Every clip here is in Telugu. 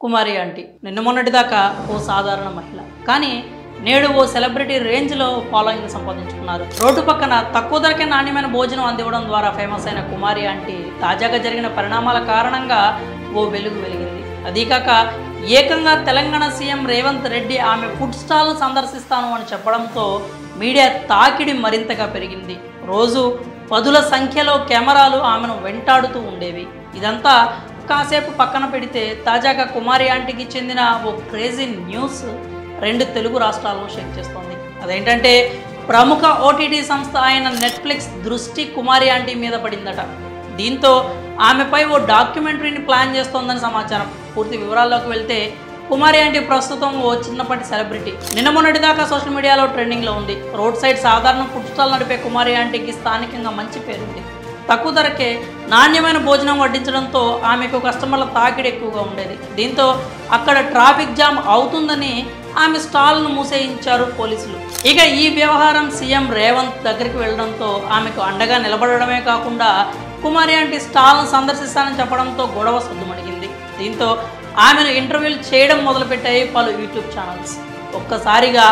కుమారి ఆంటీ నిన్న మొన్నటిదాకా ఓ సాధారణ మహిళ, కానీ నేడు ఓ సెలబ్రిటీ రేంజ్లో ఫాలోయింగ్ సంపాదించుకున్నారు. రోడ్డు పక్కన తక్కువ ధరకే నాణ్యమైన భోజనం అందివ్వడం ద్వారా ఫేమస్ అయిన కుమారి ఆంటీ తాజాగా జరిగిన పరిణామాల కారణంగా ఓ వెలుగు వెలిగింది. అదీకాక ఏకంగా తెలంగాణ సీఎం రేవంత్ రెడ్డి ఆమె ఫుడ్ స్టాల్ సందర్శిస్తాను అని చెప్పడంతో మీడియా తాకిడి మరింతగా పెరిగింది. రోజు పదుల సంఖ్యలో కెమెరాలు ఆమెను వెంటాడుతూ ఉండేవి. ఇదంతా కాసేపు పక్కన పెడితే తాజాగా కుమారి ఆంటీకి చెందిన ఓ క్రేజీ న్యూస్ రెండు తెలుగు రాష్ట్రాలను షేక్ చేస్తోంది. అదేంటంటే ప్రముఖ ఓటీటీ సంస్థ అయిన నెట్ఫ్లిక్స్ దృష్టి కుమారి ఆంటీ మీద పడిందట. దీంతో ఆమెపై ఓ డాక్యుమెంటరీని ప్లాన్ చేస్తోందని సమాచారం. పూర్తి వివరాల్లోకి వెళ్తే కుమారి ఆంటీ ప్రస్తుతం ఓ చిన్నపాటి సెలబ్రిటీ. నిన్న మొన్నటిదాకా సోషల్ మీడియాలో ట్రెండింగ్లో ఉంది. రోడ్ సైడ్ సాధారణ ఫుడ్ స్టాల్ నడిపే కుమారి ఆంటీకి స్థానికంగా మంచి పేరుంది. తక్కువ ధరకే నాణ్యమైన భోజనం వడ్డించడంతో ఆమెకు కస్టమర్ల తాకిడి ఎక్కువగా ఉండేది. దీంతో అక్కడ ట్రాఫిక్ జామ్ అవుతుందని ఆమె స్టాల్ను మూసేయించారు పోలీసులు. ఇక ఈ వ్యవహారం సీఎం రేవంత్ దగ్గరికి వెళ్లడంతో ఆమెకు అండగా నిలబడమే కాకుండా కుమారి ఆంటీ స్టాల్ను సందర్శిస్తానని చెప్పడంతో గొడవ సద్దుమణిగింది. దీంతో ఆమెను ఇంటర్వ్యూలు చేయడం మొదలుపెట్టాయి పలు యూట్యూబ్ ఛానల్స్. ఒక్కసారిగా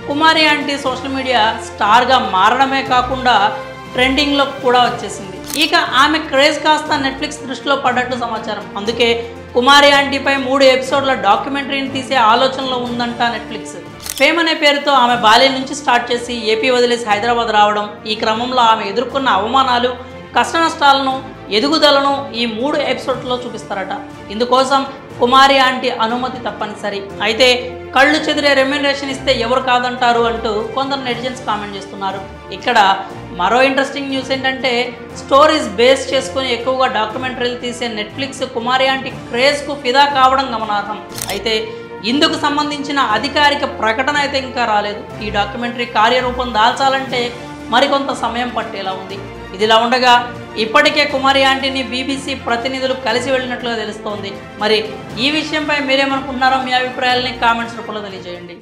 కుమారి ఆంటీ సోషల్ మీడియా స్టార్గా మారడమే కాకుండా ట్రెండింగ్లో కూడా వచ్చేసింది. ఇక ఆమె క్రేజ్ కాస్త నెట్ఫ్లిక్స్ దృష్టిలో పడ్డట్లు సమాచారం. అందుకే కుమారి ఆంటీపై 3 ఎపిసోడ్ల డాక్యుమెంటరీని తీసే ఆలోచనలో ఉందంట నెట్ఫ్లిక్స్. ఫేమ్ అనే పేరుతో ఆమె బాల్యం నుంచి స్టార్ట్ చేసి ఏపీ వదిలేసి హైదరాబాద్ రావడం, ఈ క్రమంలో ఆమె ఎదుర్కొన్న అవమానాలు, కష్ట నష్టాలను, ఎదుగుదలను ఈ 3 ఎపిసోడ్లలో చూపిస్తారట. ఇందుకోసం కుమారి ఆంటీ అనుమతి తప్పనిసరి. అయితే కళ్ళు చెదిరే రెమ్యునరేషన్ ఇస్తే ఎవరు కాదంటారు అంటూ కొందరు నెటిజన్స్ కామెంట్ చేస్తున్నారు. ఇక్కడ మరో ఇంట్రెస్టింగ్ న్యూస్ ఏంటంటే స్టోరీస్ బేస్ చేసుకుని ఎక్కువగా డాక్యుమెంటరీలు తీసే నెట్ఫ్లిక్స్ కుమారి ఆంటీ క్రేజ్కు ఫిదా కావడం గమనార్హం. అయితే ఇందుకు సంబంధించిన అధికారిక ప్రకటన అయితే ఇంకా రాలేదు. ఈ డాక్యుమెంటరీ కార్యరూపం దాల్చాలంటే మరికొంత సమయం పట్టేలా ఉంది. ఇదిలా ఉండగా ఇప్పటికే కుమారి ఆంటీని బీబీసీ ప్రతినిధులు కలిసి వెళ్ళినట్లుగా తెలుస్తోంది. మరి ఈ విషయంపై మీరేమనుకుంటున్నారో మీ అభిప్రాయాలని కామెంట్స్ రూపంలో తెలియజేయండి.